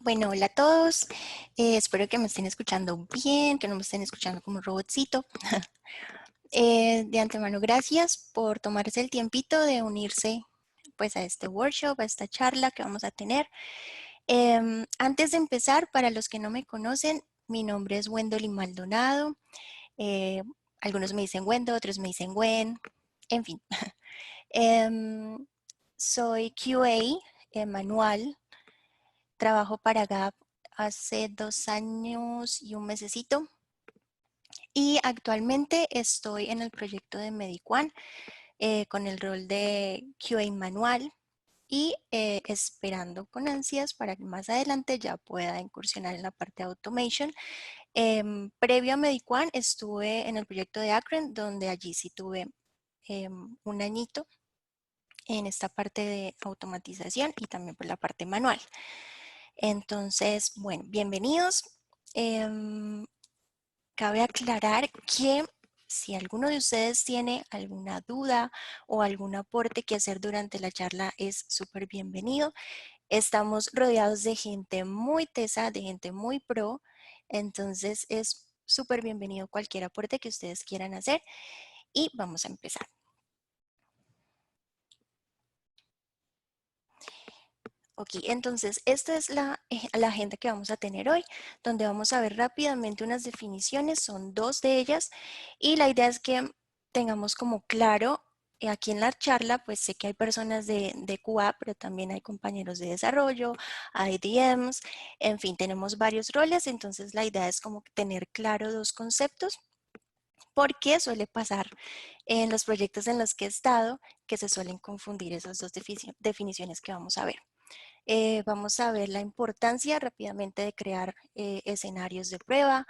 Bueno, hola a todos. Espero que me estén escuchando bien, que no me estén escuchando como un robotcito. De antemano, gracias por tomarse el tiempito de unirse pues a este workshop, a esta charla que vamos a tener. Antes de empezar, para los que no me conocen, mi nombre es Wendolyn Maldonado. Eh, Algunos me dicen Wendo, otros me dicen Gwen, en fin. Em, Soy QA manual. Trabajo para Gap hace 2 años y un mesecito y actualmente estoy en el proyecto de Medicuan con el rol de QA manual y esperando con ansias para que más adelante ya pueda incursionar en la parte de automation. Previo a Medicuan estuve en el proyecto de Akron, donde allí sí tuve un añito en esta parte de automatización y también por la parte manual. Entonces, bueno, bienvenidos. Cabe aclarar que si alguno de ustedes tiene alguna duda o algún aporte que hacer durante la charla, es súper bienvenido. Estamos rodeados de gente muy tesa, de gente muy pro, entonces es súper bienvenido cualquier aporte que ustedes quieran hacer y vamos a empezar. Ok, entonces esta es la agenda que vamos a tener hoy, donde vamos a ver rápidamente unas definiciones, son 2 de ellas, y la idea es que tengamos como claro, aquí en la charla, pues sé que hay personas de QA, pero también hay compañeros de desarrollo, hay DMs, en fin, tenemos varios roles, entonces la idea es como tener claro 2 conceptos, porque suele pasar en los proyectos en los que he estado, que se suelen confundir esas 2 definiciones que vamos a ver. Vamos a ver la importancia rápidamente de crear escenarios de prueba.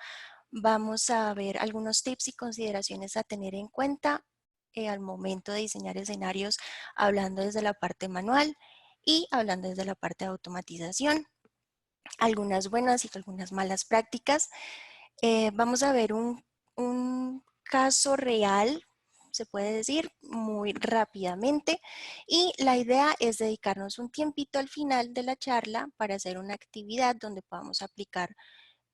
Vamos a ver algunos tips y consideraciones a tener en cuenta al momento de diseñar escenarios, hablando desde la parte manual y hablando desde la parte de automatización. Algunas buenas y algunas malas prácticas. Vamos a ver un caso real, se puede decir, muy rápidamente, y la idea es dedicarnos un tiempito al final de la charla para hacer una actividad donde podamos aplicar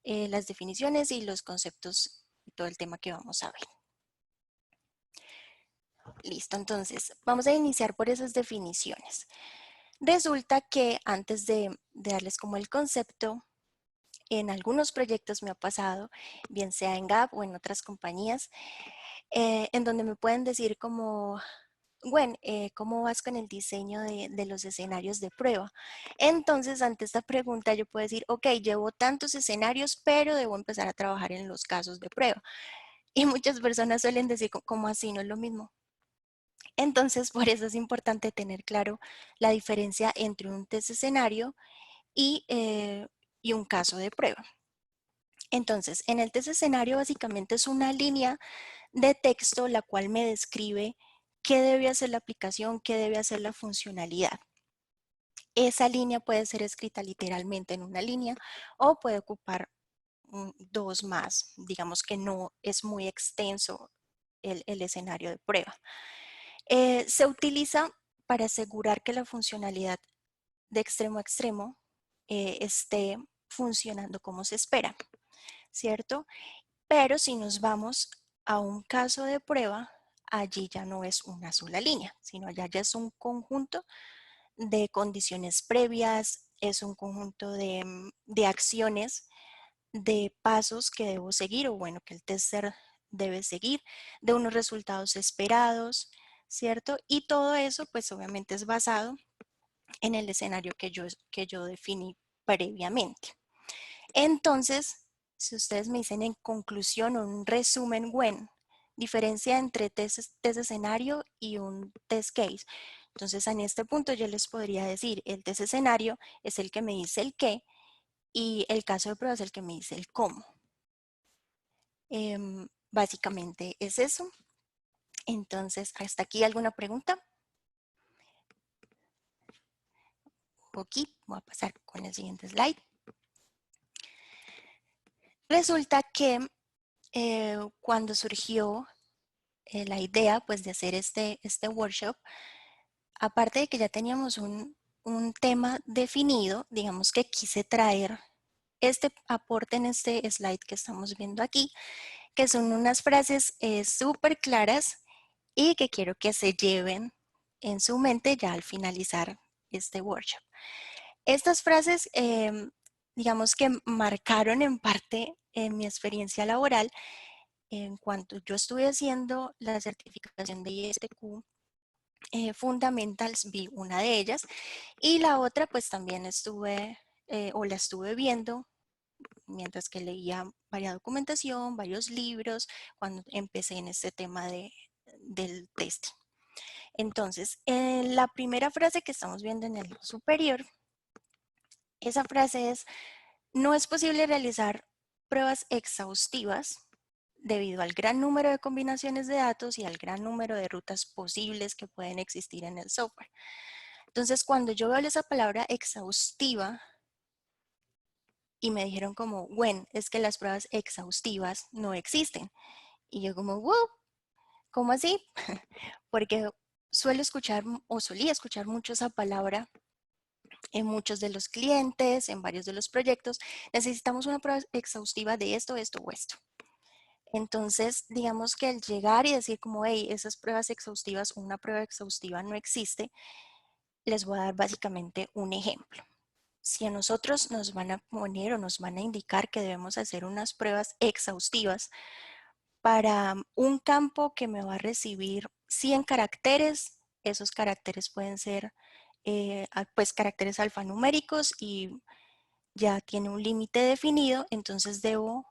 las definiciones y los conceptos y todo el tema que vamos a ver. Listo, entonces vamos a iniciar por esas definiciones. Resulta que antes de darles como el concepto, en algunos proyectos me ha pasado, bien sea en Gap o en otras compañías, en donde me pueden decir como, Gwen, ¿cómo vas con el diseño de los escenarios de prueba? Entonces, ante esta pregunta yo puedo decir, ok, llevo tantos escenarios, pero debo empezar a trabajar en los casos de prueba. Y muchas personas suelen decir, ¿cómo así? No es lo mismo. Entonces, por eso es importante tener claro la diferencia entre un test escenario y un caso de prueba. Entonces, en el test escenario básicamente es una línea de texto la cual me describe qué debe hacer la aplicación, qué debe hacer la funcionalidad. Esa línea puede ser escrita literalmente en una línea o puede ocupar 2 más. Digamos que no es muy extenso el escenario de prueba. Se utiliza para asegurar que la funcionalidad de extremo a extremo esté funcionando como se espera, ¿cierto? Pero si nos vamos a un caso de prueba, allí ya no es una sola línea, sino allá ya es un conjunto de condiciones previas, es un conjunto de acciones, de pasos que debo seguir o bueno, que el tester debe seguir, de unos resultados esperados, ¿cierto? Y todo eso pues obviamente es basado en el escenario que yo definí previamente. Entonces, si ustedes me dicen en conclusión o un resumen, Gwen, diferencia entre test escenario y un test case. Entonces, en este punto yo les podría decir, el test escenario es el que me dice el qué y el caso de prueba es el que me dice el cómo. Básicamente es eso. Entonces, ¿hasta aquí alguna pregunta? Ok, voy a pasar con el siguiente slide. Resulta que cuando surgió la idea pues de hacer este workshop, aparte de que ya teníamos un un tema definido, digamos que quise traer este aporte en este slide que estamos viendo aquí, que son unas frases súper claras y que quiero que se lleven en su mente ya al finalizar este workshop. Estas frases, digamos que marcaron en parte en mi experiencia laboral en cuanto yo estuve haciendo la certificación de ISTQ Fundamentals, vi una de ellas y la otra pues también estuve o la estuve viendo mientras que leía varias documentación, varios libros, cuando empecé en este tema del testing. Entonces, la primera frase que estamos viendo en el superior, esa frase es: no es posible realizar pruebas exhaustivas debido al gran número de combinaciones de datos y al gran número de rutas posibles que pueden existir en el software. Entonces, cuando yo veo esa palabra exhaustiva y me dijeron como, bueno, es que las pruebas exhaustivas no existen. Y yo como, wow, ¿cómo así? Porque suelo escuchar o solía escuchar mucho esa palabra en muchos de los clientes, en varios de los proyectos. Necesitamos una prueba exhaustiva de esto, esto o esto. Entonces, digamos que el llegar y decir como, hey, esas pruebas exhaustivas, una prueba exhaustiva no existe, les voy a dar básicamente un ejemplo. Si a nosotros nos van a poner o nos van a indicar que debemos hacer unas pruebas exhaustivas para un campo que me va a recibir 100 caracteres, esos caracteres pueden ser pues caracteres alfanuméricos y ya tiene un límite definido, entonces debo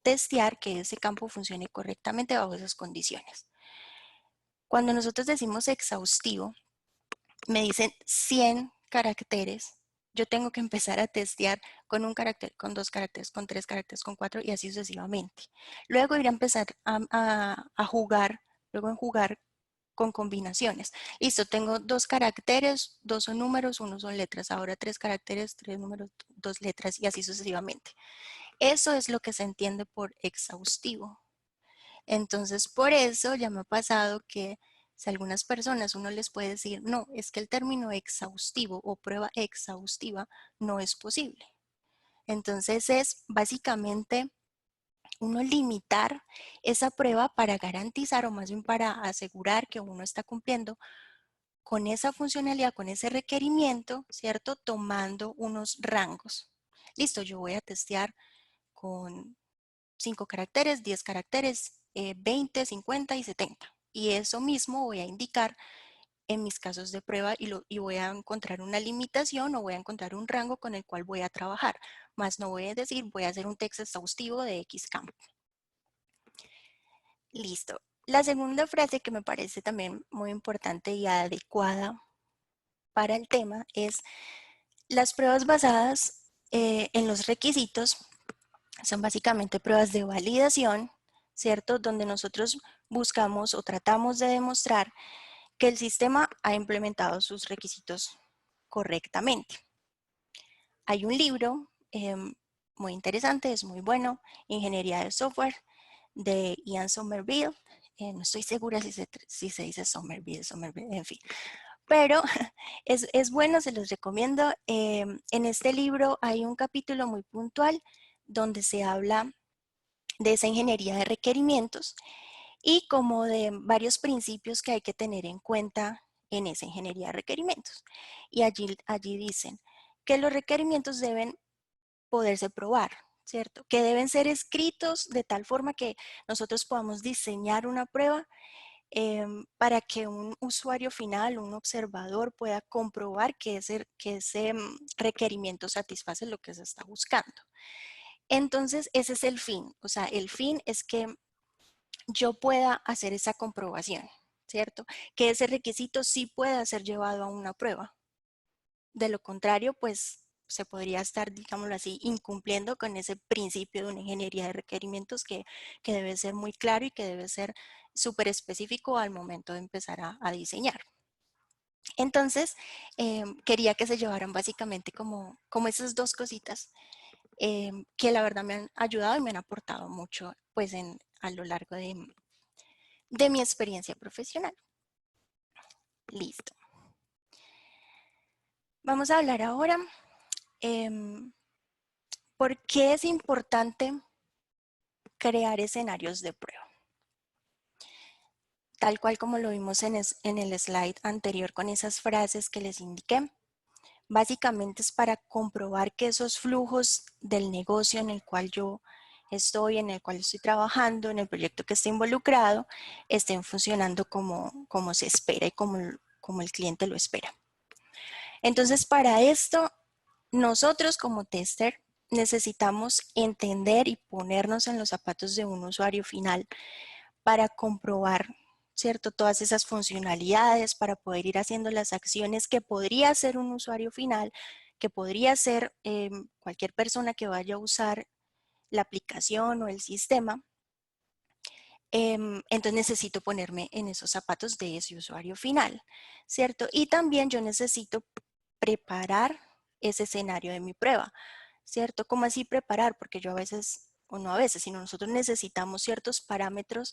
testear que ese campo funcione correctamente bajo esas condiciones. Cuando nosotros decimos exhaustivo, me dicen 100 caracteres, yo tengo que empezar a testear con un carácter, con 2 caracteres, con 3 caracteres, con 4 y así sucesivamente. Luego ir a empezar a jugar, luego en jugar con combinaciones. Listo, tengo 2 caracteres, 2 son números, 1 son letras. Ahora 3 caracteres, 3 números, 2 letras y así sucesivamente. Eso es lo que se entiende por exhaustivo. Entonces, por eso ya me ha pasado que si a algunas personas uno les puede decir, no, es que el término exhaustivo o prueba exhaustiva no es posible. Entonces es básicamente uno limitar esa prueba para garantizar o más bien para asegurar que uno está cumpliendo con esa funcionalidad, con ese requerimiento, ¿cierto? Tomando unos rangos. Listo, yo voy a testear con 5 caracteres, 10 caracteres, 20, 50 y 70. Y eso mismo voy a indicar en mis casos de prueba y voy a encontrar una limitación o voy a encontrar un rango con el cual voy a trabajar. Más no voy a decir, voy a hacer un texto exhaustivo de X campo. Listo. La segunda frase que me parece también muy importante y adecuada para el tema es: las pruebas basadas en los requisitos son básicamente pruebas de validación, ¿cierto? Donde nosotros buscamos o tratamos de demostrar que el sistema ha implementado sus requisitos correctamente. Hay un libro muy interesante, es muy bueno, Ingeniería de Software, de Ian Somerville. No estoy segura si se dice Somerville, en fin. Pero es bueno, se los recomiendo. En este libro hay un capítulo muy puntual donde se habla de esa ingeniería de requerimientos y como de varios principios que hay que tener en cuenta en esa ingeniería de requerimientos. Y allí dicen que los requerimientos deben poderse probar, ¿cierto? Que deben ser escritos de tal forma que nosotros podamos diseñar una prueba para que un usuario final, un observador pueda comprobar que ese requerimiento satisface lo que se está buscando. Entonces, ese es el fin. O sea, el fin es que yo pueda hacer esa comprobación, ¿cierto? Que ese requisito sí pueda ser llevado a una prueba. De lo contrario, pues se podría estar, digámoslo así, incumpliendo con ese principio de una ingeniería de requerimientos que debe ser muy claro y que debe ser súper específico al momento de empezar a diseñar. Entonces, quería que se llevaran básicamente como esas dos cositas que la verdad me han ayudado y me han aportado mucho pues a lo largo de mi experiencia profesional. Listo. Vamos a hablar ahora por qué es importante crear escenarios de prueba. Tal cual como lo vimos en el slide anterior con esas frases que les indiqué. Básicamente es para comprobar que esos flujos del negocio en el cual yo estoy, en el cual estoy trabajando, en el proyecto que esté involucrado, estén funcionando como se espera y como el cliente lo espera. Entonces, para esto, nosotros como tester necesitamos entender y ponernos en los zapatos de un usuario final para comprobar, ¿cierto? Todas esas funcionalidades, para poder ir haciendo las acciones que podría hacer un usuario final, que podría ser cualquier persona que vaya a usar la aplicación o el sistema. Entonces necesito ponerme en esos zapatos de ese usuario final, ¿cierto? Y también yo necesito preparar ese escenario de mi prueba, ¿cierto? ¿Cómo así preparar? Porque yo a veces, o no a veces, sino nosotros necesitamos ciertos parámetros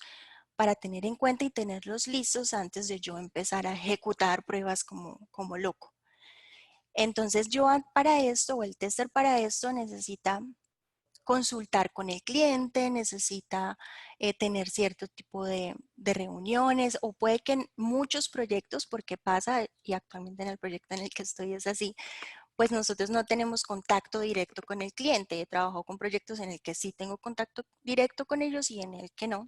para tener en cuenta y tenerlos listos antes de yo empezar a ejecutar pruebas como loco. Entonces yo para esto, o el tester para esto, necesita consultar con el cliente, necesita tener cierto tipo de reuniones, o puede que en muchos proyectos, porque pasa, y actualmente en el proyecto en el que estoy es así, pues nosotros no tenemos contacto directo con el cliente. He trabajado con proyectos en el que sí tengo contacto directo con ellos y en el que no,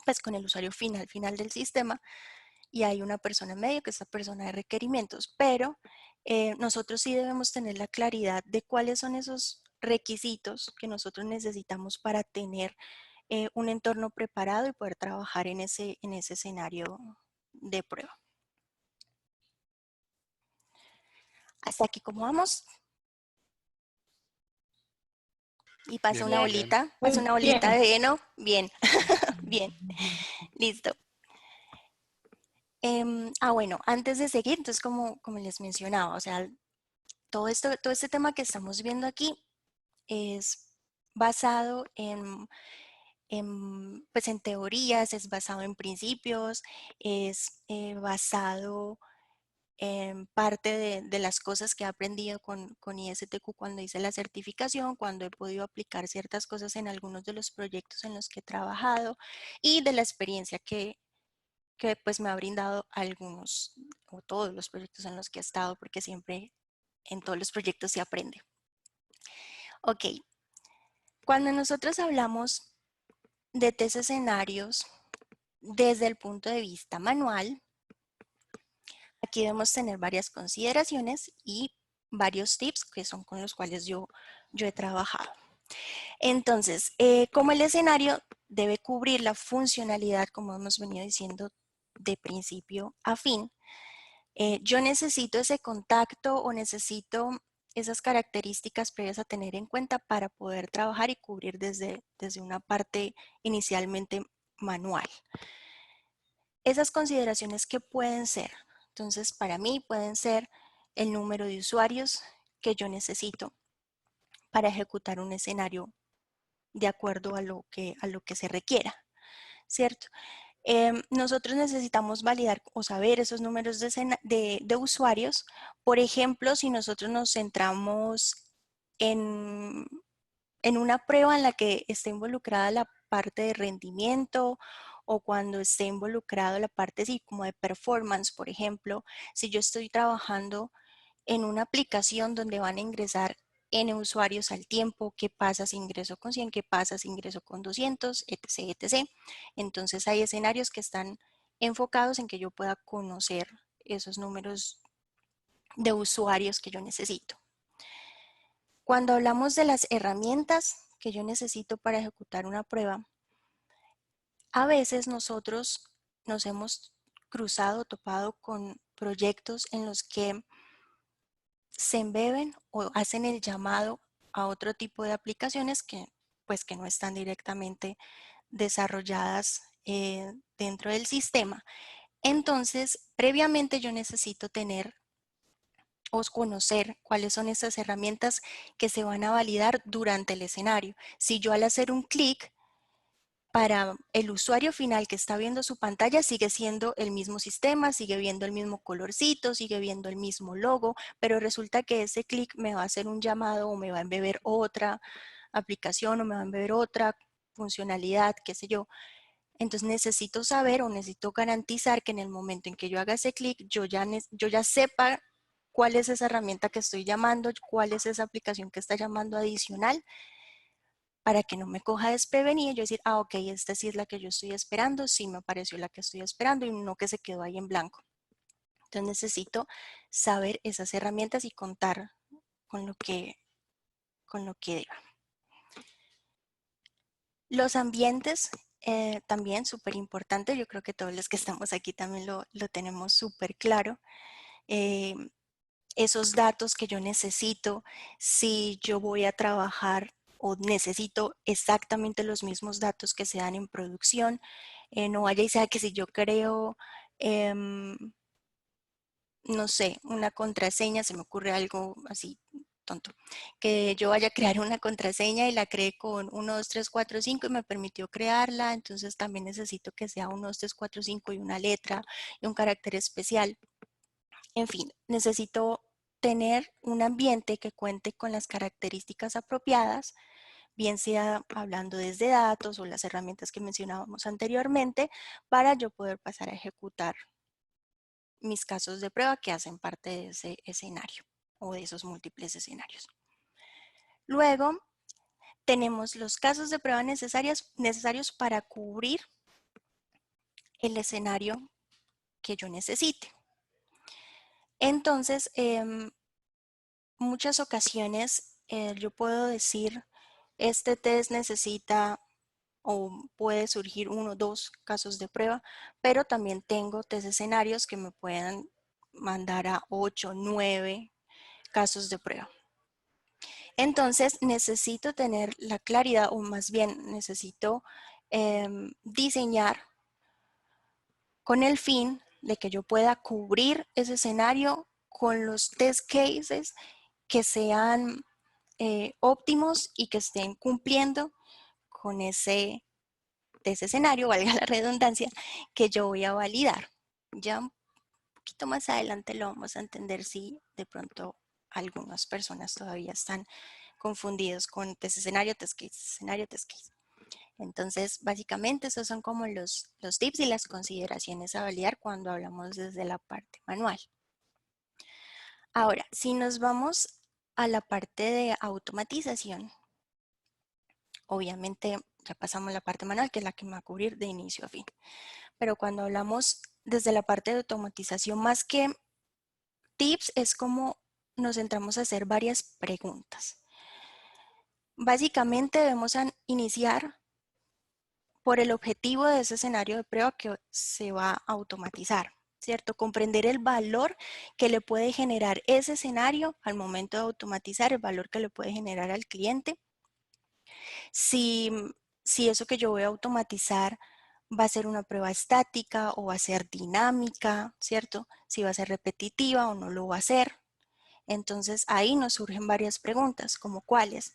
pues con el usuario final del sistema, y hay una persona en medio que es la persona de requerimientos, pero nosotros sí debemos tener la claridad de cuáles son esos requisitos que nosotros necesitamos para tener un entorno preparado y poder trabajar en ese escenario de prueba. Hasta aquí, ¿cómo vamos? Y pasa Bien, una bien, Bien, bien. bolita, pasa muy una bolita bien. de heno. Bien, bien, listo. Bueno, antes de seguir, entonces como les mencionaba, o sea, todo este tema que estamos viendo aquí es basado pues en teorías, es basado en principios, es basado en parte de las cosas que he aprendido con ISTQ cuando hice la certificación, cuando he podido aplicar ciertas cosas en algunos de los proyectos en los que he trabajado y de la experiencia que pues me ha brindado algunos o todos los proyectos en los que he estado, porque siempre en todos los proyectos se aprende. Ok, cuando nosotros hablamos de test escenarios desde el punto de vista manual, aquí debemos tener varias consideraciones y varios tips que son con los cuales yo he trabajado. Entonces, como el escenario debe cubrir la funcionalidad, como hemos venido diciendo, de principio a fin, yo necesito ese contacto o necesito esas características previas a tener en cuenta para poder trabajar y cubrir desde una parte inicialmente manual. Esas consideraciones que pueden ser, entonces para mí pueden ser el número de usuarios que yo necesito para ejecutar un escenario de acuerdo a lo que se requiera, ¿cierto? Nosotros necesitamos validar o saber esos números de usuarios. Por ejemplo, si nosotros nos centramos en, en una prueba en la que esté involucrada la parte de rendimiento o cuando esté involucrado la parte así como de performance, por ejemplo, si yo estoy trabajando en una aplicación donde van a ingresar N usuarios al tiempo, qué pasa si ingreso con 100, qué pasa si ingreso con 200, etc, etc. Entonces hay escenarios que están enfocados en que yo pueda conocer esos números de usuarios que yo necesito. Cuando hablamos de las herramientas que yo necesito para ejecutar una prueba, a veces nosotros nos hemos cruzado, topado con proyectos en los que se embeben o hacen el llamado a otro tipo de aplicaciones que pues que no están directamente desarrolladas dentro del sistema. Entonces, previamente yo necesito tener o conocer cuáles son esas herramientas que se van a validar durante el escenario. Si yo al hacer un clic para el usuario final que está viendo su pantalla sigue siendo el mismo sistema, sigue viendo el mismo colorcito, sigue viendo el mismo logo, pero resulta que ese clic me va a hacer un llamado o me va a embeber otra aplicación o me va a embeber otra funcionalidad, qué sé yo. Entonces necesito saber o necesito garantizar que en el momento en que yo haga ese clic, yo ya sepa cuál es esa herramienta que estoy llamando, cuál es esa aplicación que está llamando adicional, para que no me coja desprevenida y yo decir, ok, esta sí es la que yo estoy esperando, sí me apareció la que estoy esperando y no que se quedó ahí en blanco. Entonces necesito saber esas herramientas y contar con lo que deba. Los ambientes también súper importante, yo creo que todos los que estamos aquí también lo tenemos súper claro. Esos datos que yo necesito, si yo voy a trabajar o necesito exactamente los mismos datos que se dan en producción, no vaya y sea que si yo creo, no sé, una contraseña, se me ocurre algo así tonto, que yo vaya a crear una contraseña y la cree con 1, 2, 3, 4, 5 y me permitió crearla, entonces también necesito que sea 1, 2, 3, 4, 5 y una letra y un carácter especial. En fin, necesito tener un ambiente que cuente con las características apropiadas, bien sea hablando desde datos o las herramientas que mencionábamos anteriormente, para yo poder pasar a ejecutar mis casos de prueba que hacen parte de ese escenario o de esos múltiples escenarios. Luego, tenemos los casos de prueba necesarios para cubrir el escenario que yo necesite. Entonces, muchas ocasiones yo puedo decir, este test necesita o puede surgir 1 o 2 casos de prueba, pero también tengo test escenarios que me puedan mandar a 8, 9 casos de prueba. Entonces necesito tener la claridad, o más bien necesito diseñar con el fin de que yo pueda cubrir ese escenario con los test cases que sean óptimos y que estén cumpliendo con ese escenario, valga la redundancia, que yo voy a validar. Ya un poquito más adelante lo vamos a entender si de pronto algunas personas todavía están confundidos con test escenario, test case, escenario, test case. Entonces, básicamente esos son como los tips y las consideraciones a validar cuando hablamos desde la parte manual. Ahora, si nos vamos a la parte de automatización, obviamente ya pasamos la parte manual, que es la que me va a cubrir de inicio a fin. Pero cuando hablamos desde la parte de automatización, más que tips, es como nos centramos a hacer varias preguntas. Básicamente debemos iniciar por el objetivo de ese escenario de prueba que se va a automatizar, ¿cierto? Comprender el valor que le puede generar ese escenario al momento de automatizar, el valor que le puede generar al cliente. Si eso que yo voy a automatizar va a ser una prueba estática o va a ser dinámica, ¿cierto? Si va a ser repetitiva o no lo va a ser. Entonces ahí nos surgen varias preguntas, como cuáles.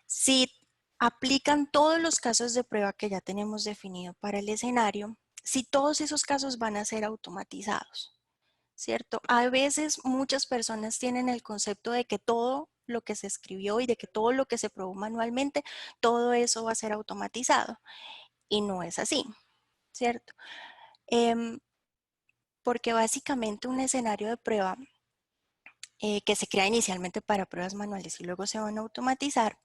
Si aplican todos los casos de prueba que ya tenemos definido para el escenario, si todos esos casos van a ser automatizados, ¿cierto? A veces muchas personas tienen el concepto de que todo lo que se escribió y de que todo lo que se probó manualmente, todo eso va a ser automatizado. Y no es así, ¿cierto? Porque básicamente un escenario de prueba que se crea inicialmente para pruebas manuales y luego se van a automatizar,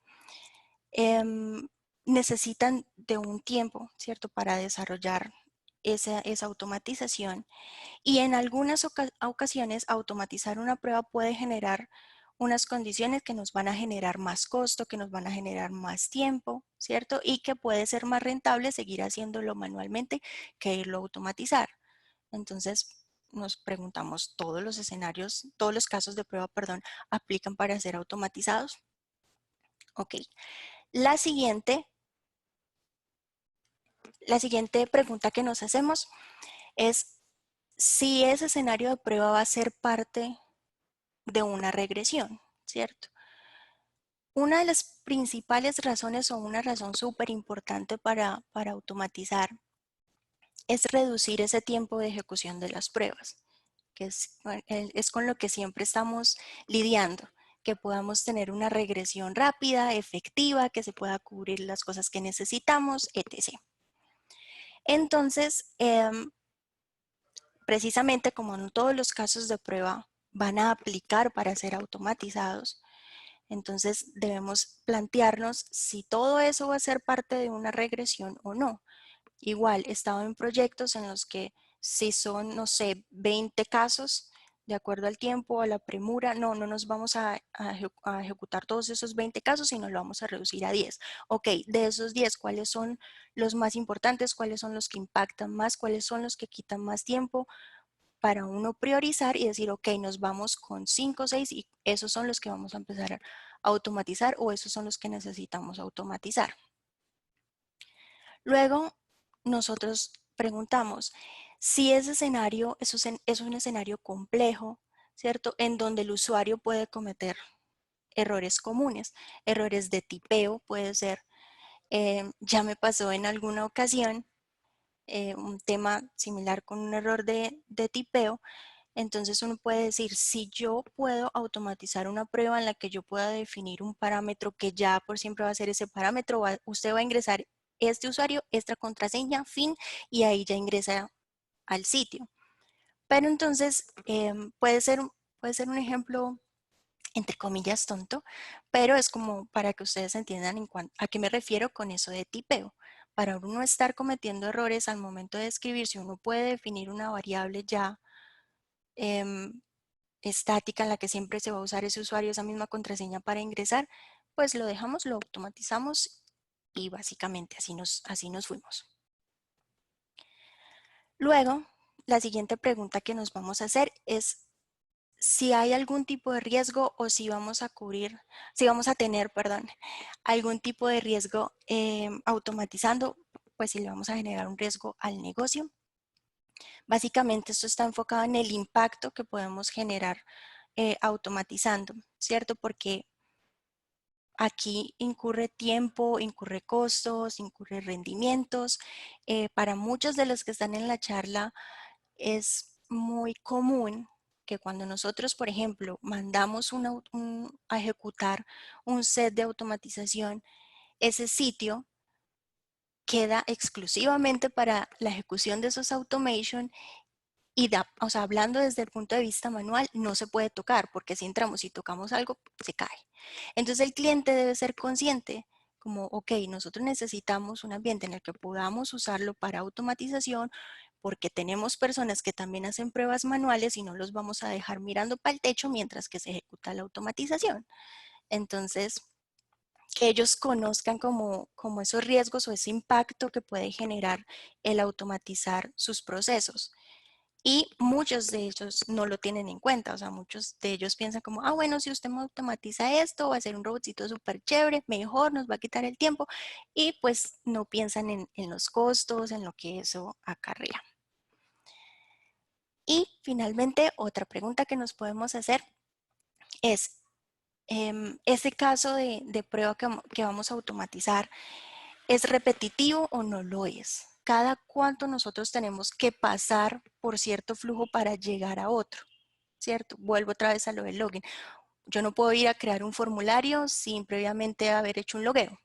necesitan de un tiempo, ¿cierto? Para desarrollar esa automatización. Y en algunas ocasiones automatizar una prueba puede generar unas condiciones que nos van a generar más costo, que nos van a generar más tiempo, ¿cierto? Y que puede ser más rentable seguir haciéndolo manualmente que irlo a automatizar. Entonces nos preguntamos, ¿todos los escenarios, todos los casos de prueba, perdón, aplican para ser automatizados? Ok. La siguiente pregunta que nos hacemos es si ese escenario de prueba va a ser parte de una regresión, ¿cierto? Una de las principales razones o una razón súper importante para automatizar es reducir ese tiempo de ejecución de las pruebas, que es con lo que siempre estamos lidiando, que podamos tener una regresión rápida, efectiva, que se pueda cubrir las cosas que necesitamos, etc. Entonces, precisamente como no todos los casos de prueba van a aplicar para ser automatizados, entonces debemos plantearnos si todo eso va a ser parte de una regresión o no. Igual, he estado en proyectos en los que si son, no sé, 20 casos, de acuerdo al tiempo, a la premura, no nos vamos a ejecutar todos esos 20 casos, sino lo vamos a reducir a 10. Ok, de esos 10, ¿cuáles son los más importantes? ¿Cuáles son los que impactan más? ¿Cuáles son los que quitan más tiempo? Para uno priorizar y decir, ok, nos vamos con 5 o 6 y esos son los que vamos a empezar a automatizar o esos son los que necesitamos automatizar. Luego, nosotros preguntamos si ese escenario es un escenario complejo, ¿cierto? En donde el usuario puede cometer errores comunes, errores de tipeo puede ser. Ya me pasó en alguna ocasión un tema similar con un error de tipeo. Entonces uno puede decir, si yo puedo automatizar una prueba en la que yo pueda definir un parámetro que ya por siempre va a ser ese parámetro, usted va a ingresar este usuario, esta contraseña, fin, y ahí ya ingresa al sitio. Pero entonces puede ser un ejemplo entre comillas tonto, pero es como para que ustedes entiendan a qué me refiero con eso de tipeo. Para uno estar cometiendo errores al momento de escribir, si uno puede definir una variable ya estática en la que siempre se va a usar ese usuario, esa misma contraseña para ingresar, pues lo dejamos, lo automatizamos y básicamente así nos fuimos. Luego, la siguiente pregunta que nos vamos a hacer es si hay algún tipo de riesgo o si vamos a si vamos a tener, perdón, algún tipo de riesgo automatizando, pues si le vamos a generar un riesgo al negocio. Básicamente esto está enfocado en el impacto que podemos generar automatizando, ¿cierto? Porque aquí incurre tiempo, incurre costos, incurre rendimientos. Para muchos de los que están en la charla es muy común que cuando nosotros, por ejemplo, mandamos a ejecutar un set de automatización, ese sitio queda exclusivamente para la ejecución de esos automation y o sea, hablando desde el punto de vista manual, no se puede tocar porque si entramos y tocamos algo, se cae. Entonces el cliente debe ser consciente como, ok, nosotros necesitamos un ambiente en el que podamos usarlo para automatización porque tenemos personas que también hacen pruebas manuales y no los vamos a dejar mirando para el techo mientras que se ejecuta la automatización. Entonces, que ellos conozcan como esos riesgos o ese impacto que puede generar el automatizar sus procesos. Y muchos de ellos no lo tienen en cuenta, o sea, muchos de ellos piensan como, ah, bueno, si usted me automatiza esto, va a ser un robotcito súper chévere, mejor, nos va a quitar el tiempo, y pues no piensan en los costos, en lo que eso acarrea. Y finalmente, otra pregunta que nos podemos hacer es, ¿ese caso de prueba que vamos a automatizar es repetitivo o no lo es? ¿Cada cuánto nosotros tenemos que pasar por cierto flujo para llegar a otro? ¿Cierto? Vuelvo otra vez a lo del login. Yo no puedo ir a crear un formulario sin previamente haber hecho un logueo,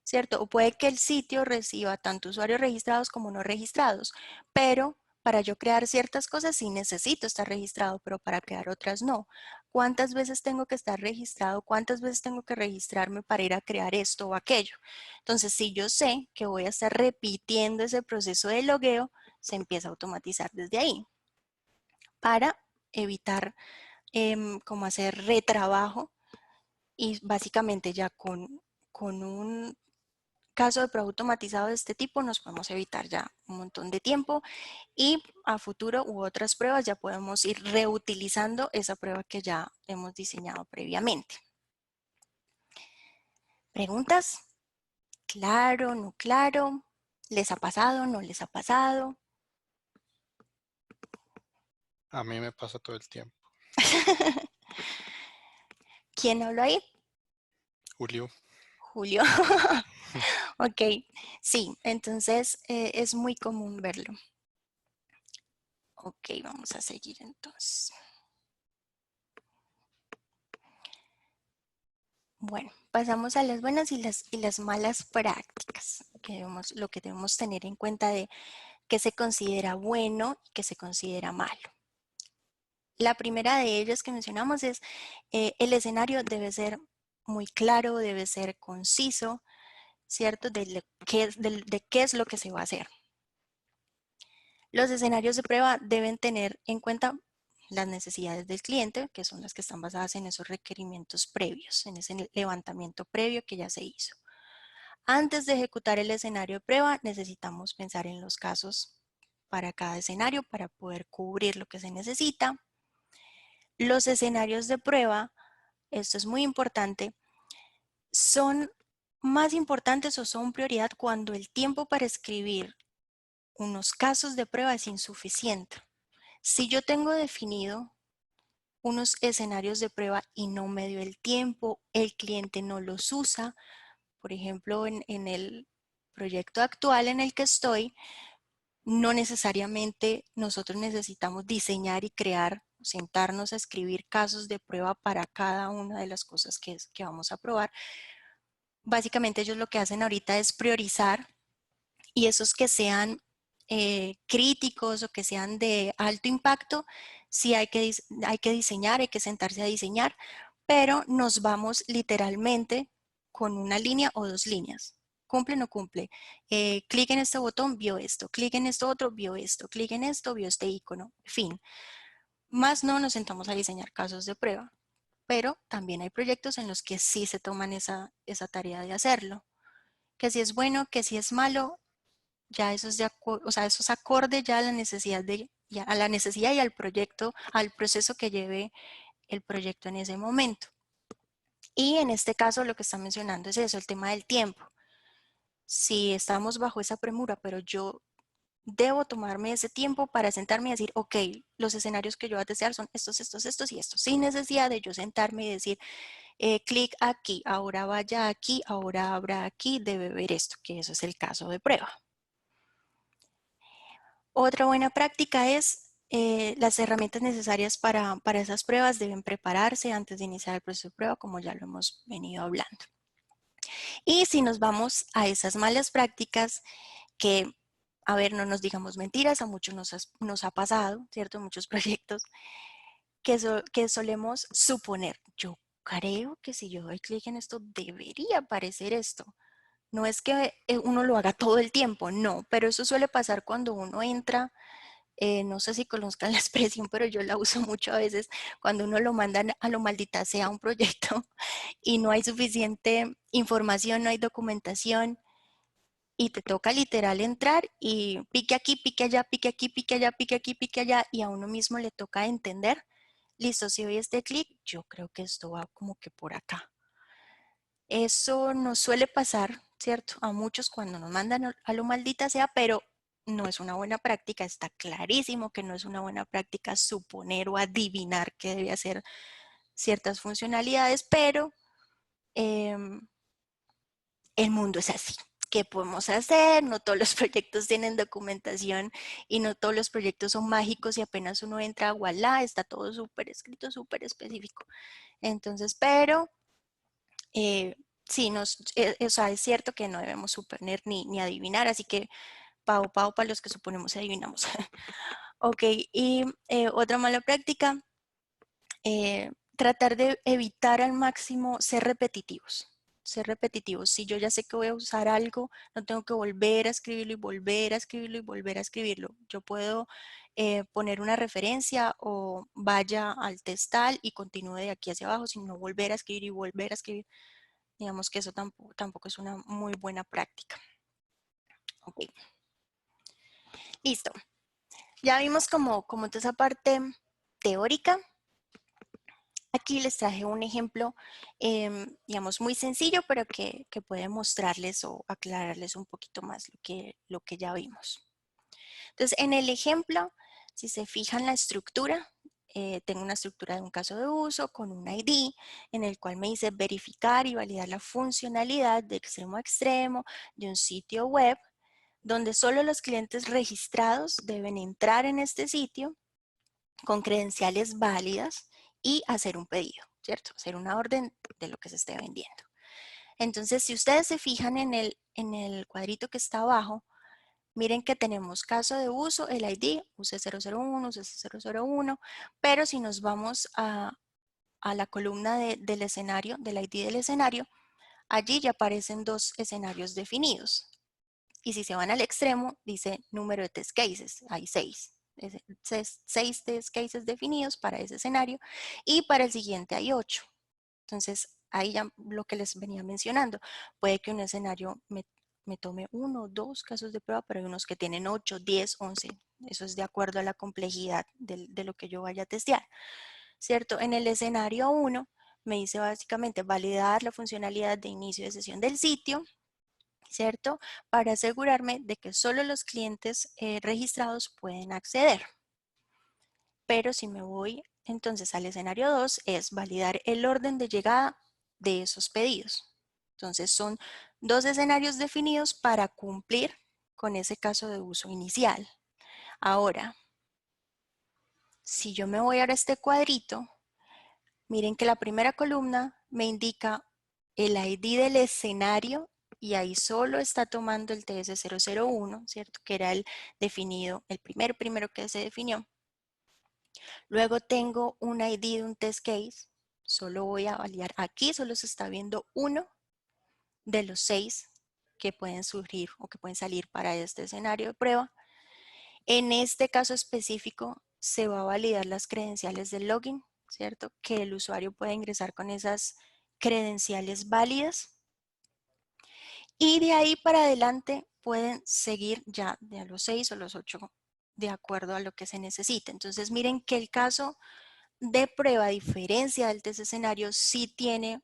¿cierto? O puede que el sitio reciba tanto usuarios registrados como no registrados, pero para yo crear ciertas cosas sí necesito estar registrado, pero para crear otras no. ¿Cuántas veces tengo que estar registrado? ¿Cuántas veces tengo que registrarme para ir a crear esto o aquello? Entonces, si yo sé que voy a estar repitiendo ese proceso de logueo, se empieza a automatizar desde ahí para evitar como hacer retrabajo y básicamente ya con un caso de prueba automatizado de este tipo nos podemos evitar ya un montón de tiempo y a futuro u otras pruebas ya podemos ir reutilizando esa prueba que ya hemos diseñado previamente. ¿Preguntas? ¿Claro? ¿No claro? ¿Les ha pasado? ¿No les ha pasado? A mí me pasa todo el tiempo. ¿Quién habló ahí? Julio. Julio. Ok, sí, entonces es muy común verlo. Ok, vamos a seguir entonces. Bueno, pasamos a las buenas y las malas prácticas, lo que debemos tener en cuenta de qué se considera bueno y qué se considera malo. La primera de ellas que mencionamos es el escenario debe ser muy claro, debe ser conciso, ¿cierto? De qué es lo que se va a hacer. Los escenarios de prueba deben tener en cuenta las necesidades del cliente, que son las que están basadas en esos requerimientos previos, en ese levantamiento previo que ya se hizo. Antes de ejecutar el escenario de prueba, necesitamos pensar en los casos para cada escenario para poder cubrir lo que se necesita. Los escenarios de prueba, esto es muy importante, son más importantes o son prioridad cuando el tiempo para escribir unos casos de prueba es insuficiente. Si yo tengo definido unos escenarios de prueba y no me dio el tiempo, el cliente no los usa, por ejemplo, en el proyecto actual en el que estoy, no necesariamente nosotros necesitamos diseñar y crear, sentarnos a escribir casos de prueba para cada una de las cosas que vamos a probar. Básicamente ellos lo que hacen ahorita es priorizar y esos que sean críticos o que sean de alto impacto, sí hay que diseñar, hay que sentarse a diseñar, pero nos vamos literalmente con una línea o dos líneas. ¿Cumple o no cumple? Clic en este botón, vio esto. Clic en esto otro, vio esto. Clic en esto, vio este icono. Fin. Más no nos sentamos a diseñar casos de prueba, pero también hay proyectos en los que sí se toman esa tarea de hacerlo. Que si es bueno, que si es malo, ya eso es o sea, eso es acorde ya a la necesidad a la necesidad y al proyecto, al proceso que lleve el proyecto en ese momento. Y en este caso lo que está mencionando es eso, el tema del tiempo. Si estamos bajo esa premura, pero yo debo tomarme ese tiempo para sentarme y decir, ok, los escenarios que yo voy a desear son estos, estos, estos y estos, sin necesidad de yo sentarme y decir, clic aquí, ahora vaya aquí, ahora abra aquí, debe ver esto, que eso es el caso de prueba. Otra buena práctica es las herramientas necesarias para esas pruebas deben prepararse antes de iniciar el proceso de prueba, como ya lo hemos venido hablando. Y si nos vamos a esas malas prácticas que, a ver, no nos digamos mentiras, a muchos nos ha pasado, ¿cierto? Muchos proyectos que solemos suponer. Yo creo que si yo doy clic en esto, debería aparecer esto. No es que uno lo haga todo el tiempo, no, pero eso suele pasar cuando uno entra. No sé si conozcan la expresión, pero yo la uso mucho a veces cuando uno lo mandan a lo maldita sea un proyecto y no hay suficiente información, no hay documentación y te toca literal entrar y pique aquí, pique allá, pique aquí, pique allá, pique aquí, pique allá y a uno mismo le toca entender. Listo, si doy este clic, yo creo que esto va como que por acá. Eso nos suele pasar, ¿cierto? A muchos cuando nos mandan a lo maldita sea, pero no es una buena práctica, está clarísimo que no es una buena práctica suponer o adivinar que debe hacer ciertas funcionalidades, pero el mundo es así. ¿Qué podemos hacer? No todos los proyectos tienen documentación y no todos los proyectos son mágicos y apenas uno entra, voilà, está todo súper escrito, súper específico. Entonces, pero sí, o sea, es cierto que no debemos suponer ni adivinar, así que pao para los que suponemos y adivinamos. Ok, y otra mala práctica, tratar de evitar al máximo ser repetitivos. Ser repetitivos. Si yo ya sé que voy a usar algo, no tengo que volver a escribirlo y volver a escribirlo y volver a escribirlo. Yo puedo poner una referencia o vaya al testal y continúe de aquí hacia abajo, sin no volver a escribir y volver a escribir. Digamos que eso tampoco es una muy buena práctica. Ok, listo. Ya vimos como toda esa parte teórica. Aquí les traje un ejemplo, digamos, muy sencillo, pero que puede mostrarles o aclararles un poquito más lo que ya vimos. Entonces, en el ejemplo, si se fijan la estructura, tengo una estructura de un caso de uso con un ID en el cual me dice verificar y validar la funcionalidad de extremo a extremo de un sitio web donde solo los clientes registrados deben entrar en este sitio con credenciales válidas y hacer un pedido, ¿cierto? Hacer una orden de lo que se esté vendiendo. Entonces, si ustedes se fijan en el cuadrito que está abajo, miren que tenemos caso de uso, el ID, UC001, UC001, pero si nos vamos a la columna del escenario, del ID del escenario, allí ya aparecen dos escenarios definidos. Y si se van al extremo, dice número de test cases, hay 6. 6 test cases definidos para ese escenario y para el siguiente hay 8. Entonces, ahí ya lo que les venía mencionando, puede que un escenario me tome 1 o 2 casos de prueba, pero hay unos que tienen 8, 10, 11. Eso es de acuerdo a la complejidad de lo que yo vaya a testear, ¿cierto? En el escenario 1 me dice básicamente validar la funcionalidad de inicio de sesión del sitio, ¿cierto? Para asegurarme de que solo los clientes registrados pueden acceder. Pero si me voy entonces al escenario 2 es validar el orden de llegada de esos pedidos. Entonces son dos escenarios definidos para cumplir con ese caso de uso inicial. Ahora, si yo me voy ahora a este cuadrito, miren que la primera columna me indica el ID del escenario y ahí solo está tomando el TS001, ¿cierto? Que era el definido, el primero que se definió. Luego tengo un ID de un test case. Solo voy a validar. Aquí solo se está viendo uno de los 6 que pueden surgir o que pueden salir para este escenario de prueba. En este caso específico se va a validar las credenciales del login, ¿cierto? Que el usuario pueda ingresar con esas credenciales válidas. Y de ahí para adelante pueden seguir ya de a los 6 o los 8 de acuerdo a lo que se necesite. Entonces miren que el caso de prueba, a diferencia del test escenario, sí tiene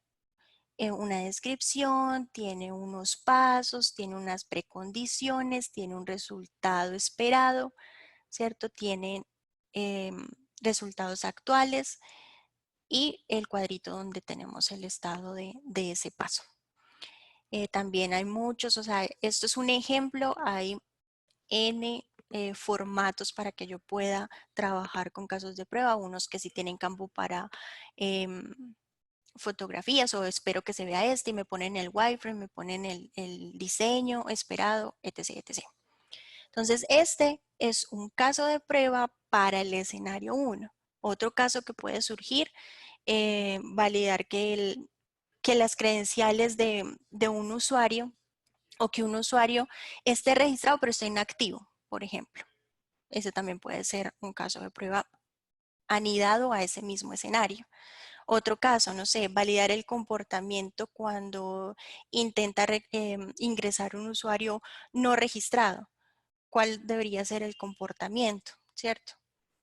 una descripción, tiene unos pasos, tiene unas precondiciones, tiene un resultado esperado, ¿cierto? Tiene resultados actuales y el cuadrito donde tenemos el estado de ese paso. También hay muchos, o sea, esto es un ejemplo, hay N formatos para que yo pueda trabajar con casos de prueba, unos que sí tienen campo para fotografías o espero que se vea este y me ponen el wireframe, me ponen el diseño esperado, etc, etc. Entonces este es un caso de prueba para el escenario 1. Otro caso que puede surgir, validar que las credenciales de un usuario o que un usuario esté registrado pero esté inactivo, por ejemplo. Ese también puede ser un caso de prueba anidado a ese mismo escenario. Otro caso, no sé, validar el comportamiento cuando intenta ingresar un usuario no registrado. ¿Cuál debería ser el comportamiento? ¿Cierto?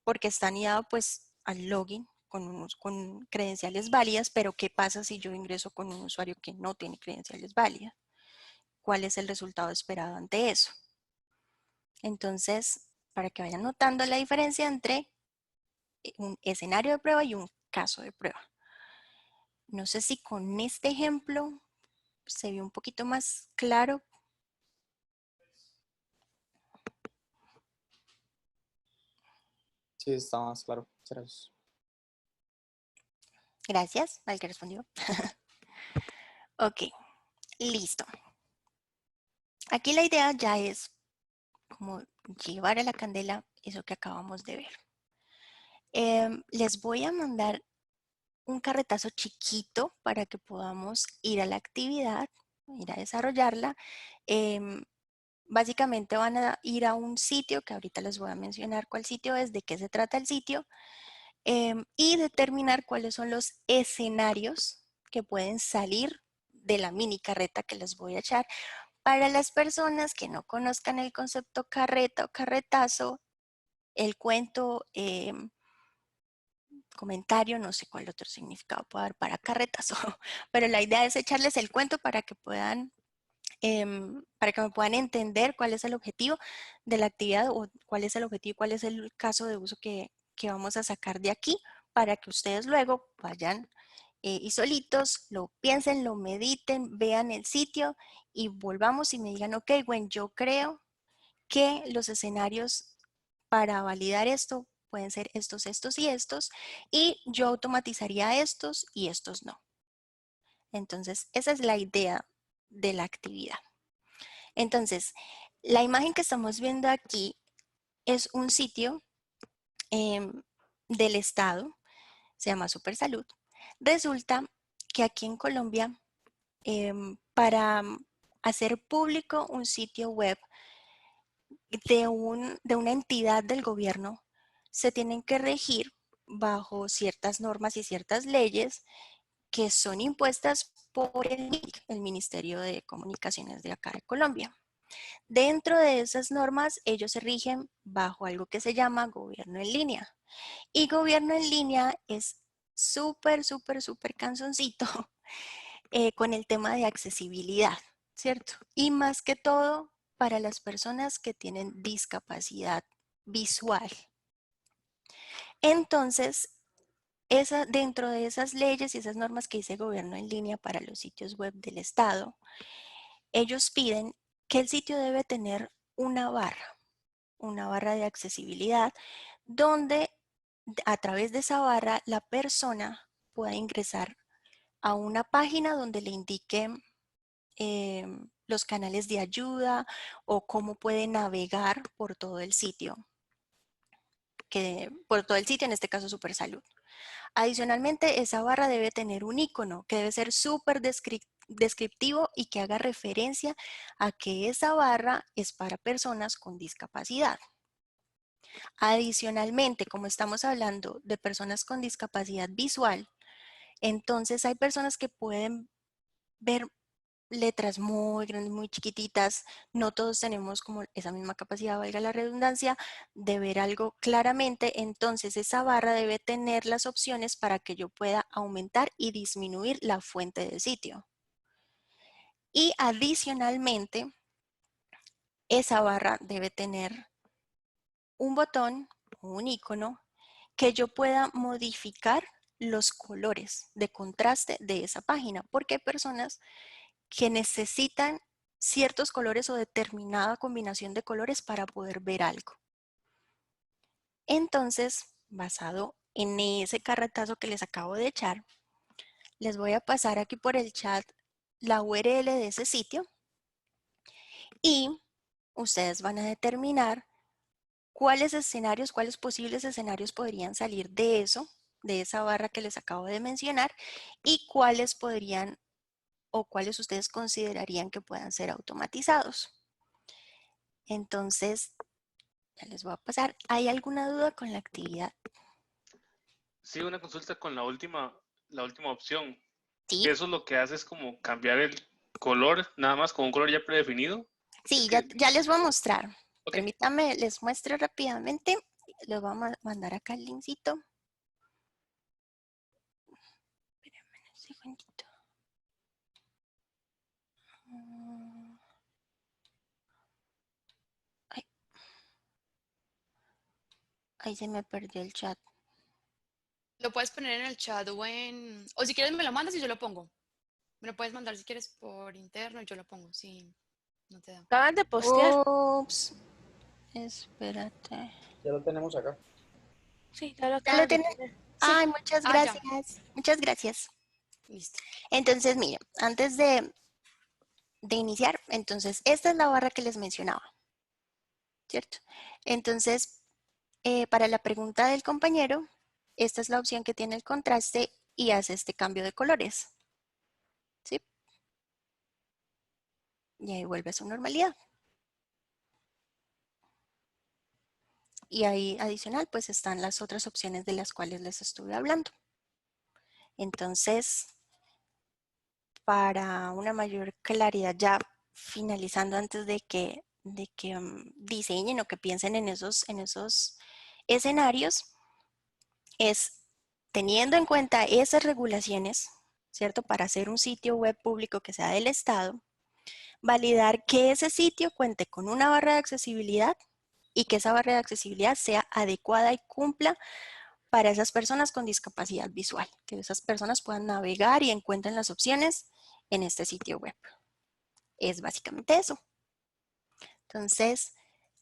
Porque está anidado pues al login con credenciales válidas, pero ¿qué pasa si yo ingreso con un usuario que no tiene credenciales válidas? ¿Cuál es el resultado esperado ante eso? Entonces, para que vayan notando la diferencia entre un escenario de prueba y un caso de prueba. No sé si con este ejemplo se ve un poquito más claro. Sí, está más claro. Gracias. Gracias al que respondió. Ok, listo. Aquí la idea ya es como llevar a la candela eso que acabamos de ver. Les voy a mandar un carretazo chiquito para que podamos ir a la actividad, ir a desarrollarla. Básicamente van a ir a un sitio, que ahorita les voy a mencionar cuál sitio es, de qué se trata el sitio, y determinar cuáles son los escenarios que pueden salir de la mini carreta que les voy a echar. Para las personas que no conozcan el concepto carreta o carretazo, el cuento, comentario, no sé cuál otro significado puede dar para carretazo, pero la idea es echarles el cuento para que me puedan entender cuál es el objetivo de la actividad o cuál es el objetivo, cuál es el caso de uso que que vamos a sacar de aquí para que ustedes luego vayan y solitos lo piensen, lo mediten, vean el sitio y volvamos y me digan, ok, bueno, yo creo que los escenarios para validar esto pueden ser estos, estos y yo automatizaría estos y estos no. Entonces, esa es la idea de la actividad. Entonces, la imagen que estamos viendo aquí es un sitio del Estado, se llama Supersalud. Resulta que aquí en Colombia, para hacer público un sitio web de una entidad del gobierno, se tienen que regir bajo ciertas normas y ciertas leyes que son impuestas por el MIC, el Ministerio de Comunicaciones de acá de Colombia. Dentro de esas normas, ellos se rigen bajo algo que se llama gobierno en línea. Y gobierno en línea es súper, súper, súper cansoncito con el tema de accesibilidad, ¿cierto? Y más que todo para las personas que tienen discapacidad visual. Entonces, dentro de esas leyes y esas normas que dice gobierno en línea para los sitios web del Estado, ellos piden que el sitio debe tener una barra de accesibilidad, donde a través de esa barra la persona pueda ingresar a una página donde le indique los canales de ayuda o cómo puede navegar por todo el sitio. En este caso Supersalud. Adicionalmente, esa barra debe tener un icono que debe ser súper descriptivo y que haga referencia a que esa barra es para personas con discapacidad. Adicionalmente, como estamos hablando de personas con discapacidad visual, entonces hay personas que pueden ver letras muy grandes, muy chiquititas. No todos tenemos como esa misma capacidad, valga la redundancia, de ver algo claramente. Entonces esa barra debe tener las opciones para que yo pueda aumentar y disminuir la fuente del sitio. Y adicionalmente, esa barra debe tener un botón o un icono que yo pueda modificar los colores de contraste de esa página, porque hay personas que necesitan ciertos colores o determinada combinación de colores para poder ver algo. Entonces, basado en ese carretazo que les acabo de echar, les voy a pasar aquí por el chat la URL de ese sitio y ustedes van a determinar cuáles posibles escenarios podrían salir de eso, de esa barra que les acabo de mencionar, y cuáles podrían o cuáles ustedes considerarían que puedan ser automatizados. Entonces, ya les voy a pasar. ¿Hay alguna duda con la actividad? Sí, una consulta con la última opción. Sí, Que eso lo que hace es como cambiar el color, nada más con un color ya predefinido. sí, Es que, ya les voy a mostrar. ok. Permítame, les muestro rápidamente. Les voy a mandar acá el linkcito. Espérenme un segundito. Ay, ahí se me perdió el chat. Lo puedes poner en el chat o si quieres me lo mandas y yo lo pongo. Me lo puedes mandar si quieres por interno y yo lo pongo, si no te da. Acaban de postear. Ups, espérate. Ya lo tenemos acá. Sí, ya lo ¿Ya acaban lo de tienen? poner. Ay, muchas Ya. gracias. Muchas gracias. Listo. Entonces, miren, antes de iniciar, entonces, esta es la barra que les mencionaba, ¿cierto? Entonces, para la pregunta del compañero, esta es la opción que tiene el contraste y hace este cambio de colores, ¿sí? Y ahí vuelve a su normalidad. Y ahí, adicional, pues están las otras opciones de las cuales les estuve hablando. Entonces, para una mayor claridad, ya finalizando antes de que diseñen o que piensen en esos escenarios, es teniendo en cuenta esas regulaciones, ¿cierto? Para hacer un sitio web público que sea del Estado, validar que ese sitio cuente con una barra de accesibilidad y que esa barra de accesibilidad sea adecuada y cumpla para esas personas con discapacidad visual, que esas personas puedan navegar y encuentren las opciones en este sitio web. Es básicamente eso. Entonces,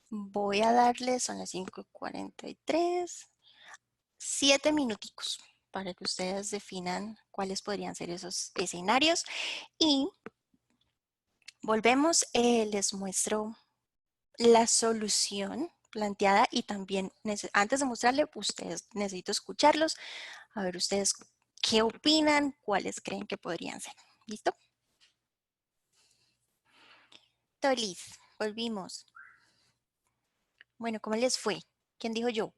voy a darle, son las 5:43, 7 minuticos para que ustedes definan cuáles podrían ser esos escenarios y volvemos, les muestro la solución planteada y también antes de mostrarle, ustedes necesito escucharlos, a ver ustedes qué opinan, cuáles creen que podrían ser. ¿Listo? Tolis, volvimos. Bueno, ¿cómo les fue? ¿Quién dijo yo?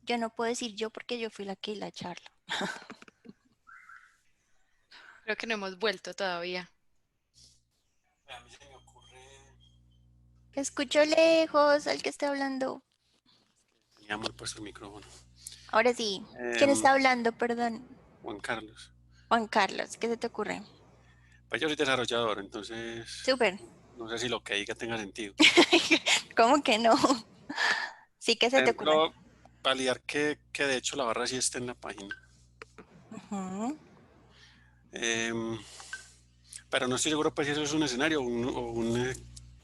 Yo no puedo decir yo porque yo fui la que la charla. Creo que no hemos vuelto todavía. A mí se me ocurre. Escucho lejos al que está hablando. Tenía mal puesto el micrófono. Ahora sí. ¿Quién está Em, hablando? Perdón. Juan Carlos. Juan Carlos, ¿qué se te ocurre? Pues yo soy desarrollador, entonces Súper. no sé si lo que diga tenga sentido. ¿Cómo que no? Sí, ¿qué Por se te ocurre? ejemplo, validar que de hecho la barra sí está en la página. Ujú. Em, pero no estoy seguro pues si eso es un escenario o un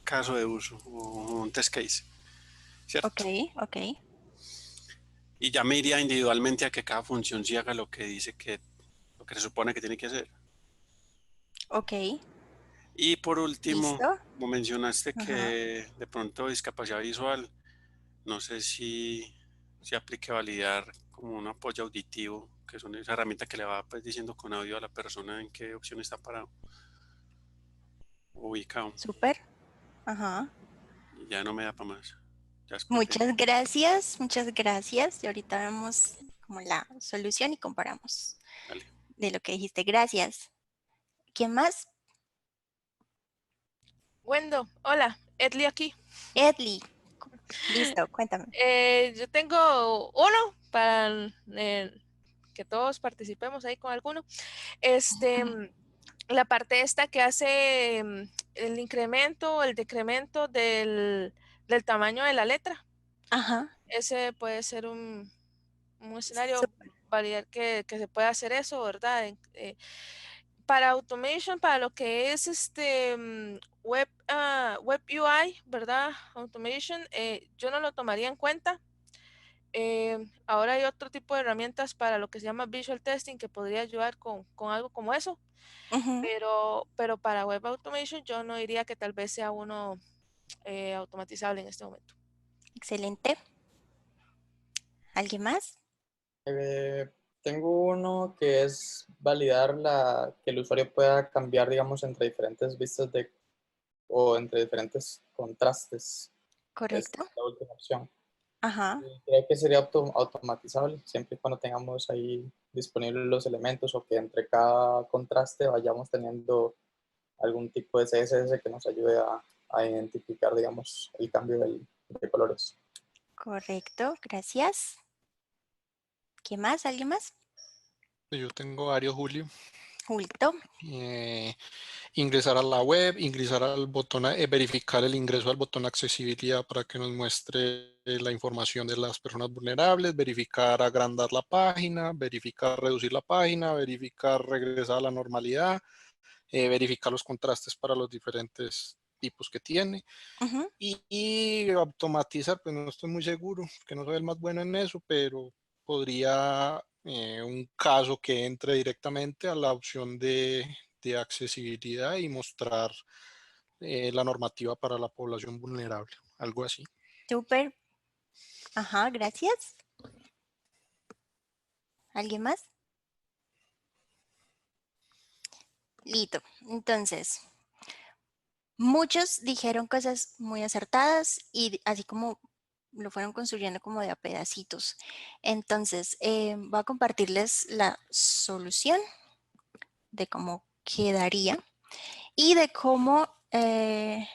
caso de uso o un test case, ¿cierto? Ok, ok. Y ya me iría individualmente a que cada función sí haga lo que dice lo que se supone que tiene que hacer. Ok. Y por último, ¿Listo? como mencionaste Ajá. que de pronto discapacidad visual, no sé si aplique validar como un apoyo auditivo, que son esa herramienta que le va pues diciendo con audio a la persona en qué opción está parado, ubicado. Súper. Ajá. Y ya no me da para más. Ya después de... Muchas gracias, muchas gracias. Y ahorita vemos como la solución y comparamos Dale. de lo que dijiste. Gracias. ¿Quién más? Wendo, hola, Edli aquí. Edli. Listo, cuéntame. Yo tengo uno para que todos participemos ahí con alguno. La parte esta que hace el incremento o el decremento del tamaño de la letra. Ajá. Ese puede ser un escenario Súper. validar que se pueda hacer eso, ¿verdad? Para automation, para lo que es web UI, ¿verdad? Automation, yo no lo tomaría en cuenta. Ahora hay otro tipo de herramientas para lo que se llama visual testing que podría ayudar con algo como eso, Ujú. pero para web automation yo no diría que tal vez sea uno automatizable en este momento. Excelente. ¿Alguien más? Tengo uno que es validar que el usuario pueda cambiar, digamos, entre diferentes vistas o entre diferentes contrastes. Es Correcto. la última opción. Ajá. Y creo que sería automatizable siempre y cuando tengamos ahí disponibles los elementos o que entre cada contraste vayamos teniendo algún tipo de CSS que nos ayude a identificar, digamos, el cambio de colores. Correcto. Gracias. ¿Quién más? ¿Alguien más? Yo tengo varios, Julio. Julito. Ingresar a la web, ingresar al botón, verificar el ingreso al botón accesibilidad para que nos muestre la información de las personas vulnerables, verificar agrandar la página, verificar reducir la página, verificar regresar a la normalidad, verificar los contrastes para los diferentes tipos que tiene Ujú. y automatizar, pues no estoy muy seguro, que no soy el más bueno en eso, pero podría un caso que entre directamente a la opción de accesibilidad y mostrar la normativa para la población vulnerable, algo así. Súper. Ajá, gracias. ¿Alguien más? Listo. Entonces, muchos dijeron cosas muy acertadas y así como lo fueron construyendo como de a pedacitos. Entonces, voy a compartirles la solución de cómo quedaría y de cómo en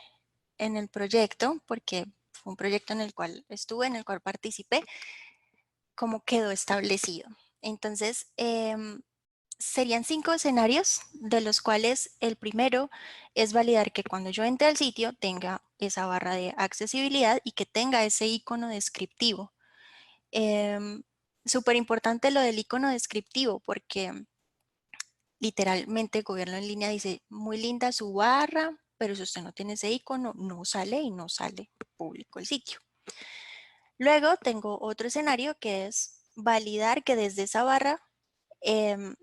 el proyecto, porque fue un proyecto en el cual estuve, en el cual participé, cómo quedó establecido. Entonces, serían 5 escenarios, de los cuales el primero es validar que cuando yo entre al sitio tenga esa barra de accesibilidad y que tenga ese icono descriptivo. Súper importante lo del icono descriptivo porque literalmente Gobierno en Línea dice, muy linda su barra, pero si usted no tiene ese icono, no sale y no sale público el sitio. Luego tengo otro escenario que es validar que desde esa barra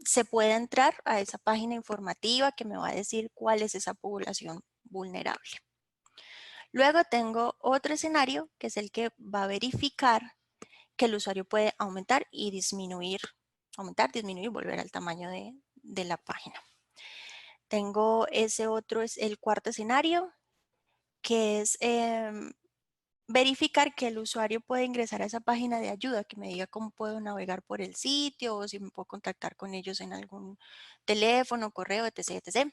se puede entrar a esa página informativa que me va a decir cuál es esa población vulnerable. Luego tengo otro escenario que es el que va a verificar que el usuario puede aumentar y disminuir, volver al tamaño de la página. Tengo ese otro, es el cuarto escenario, que es verificar que el usuario puede ingresar a esa página de ayuda, que me diga cómo puedo navegar por el sitio o si me puedo contactar con ellos en algún teléfono, correo, etc, etc.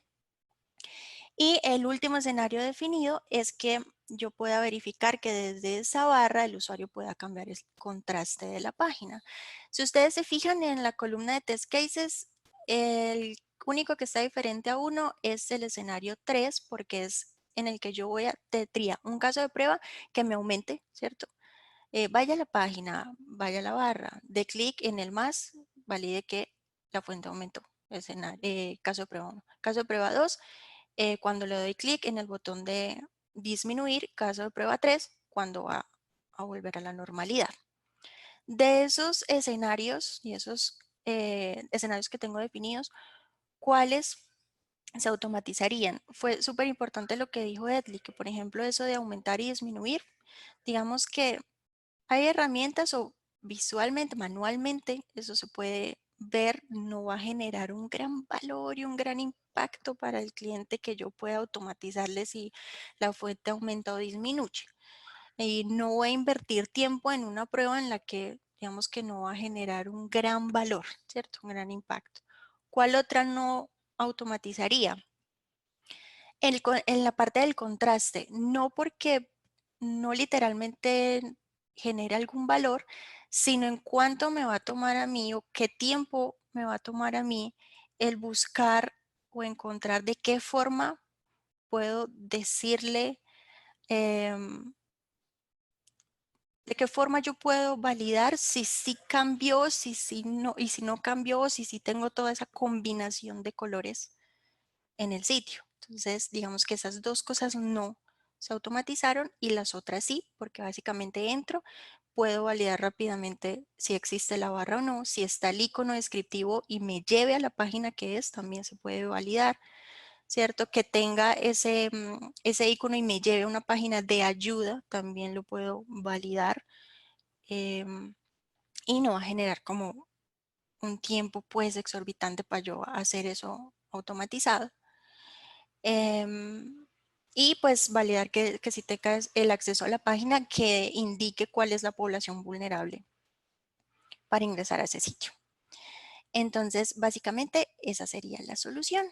Y el último escenario definido es que yo pueda verificar que desde esa barra el usuario pueda cambiar el contraste de la página. Si ustedes se fijan en la columna de test cases, el único que está diferente a uno es el escenario 3, porque es en el que yo tendría un caso de prueba que me aumente, ¿cierto? Vaya a la página, vaya a la barra, dé clic en el más, valide que la fuente aumentó. Caso de prueba 1. Caso de prueba 2, cuando le doy clic en el botón de disminuir, caso de prueba 3, cuando va a volver a la normalidad. De esos escenarios y esos escenarios que tengo definidos, ¿cuáles se automatizarían? Fue súper importante lo que dijo Edley, que por ejemplo eso de aumentar y disminuir, digamos que hay herramientas o visualmente, manualmente, eso se puede ver, no va a generar un gran valor y un gran impacto para el cliente que yo pueda automatizarle si la fuente aumenta o disminuye. Y no voy a invertir tiempo en una prueba en la que, digamos que no va a generar un gran valor, ¿cierto? Un gran impacto. ¿Cuál otra no automatizaría? En la parte del contraste, no porque no literalmente genere algún valor, sino en cuánto me va a tomar a mí o qué tiempo me va a tomar a mí el buscar o encontrar de qué forma puedo decirle, de qué forma yo puedo validar si sí cambió, si sí no, y si no cambió, si sí tengo toda esa combinación de colores en el sitio. Entonces, digamos que esas dos cosas no se automatizaron y las otras sí, porque básicamente entro, puedo validar rápidamente si existe la barra o no, si está el icono descriptivo y me lleve a la página que es, también se puede validar, ¿cierto? Que tenga ese icono y me lleve a una página de ayuda, también lo puedo validar y no va a generar como un tiempo pues exorbitante para yo hacer eso automatizado. Y pues validar que si tengas el acceso a la página que indique cuál es la población vulnerable para ingresar a ese sitio. Entonces, básicamente esa sería la solución.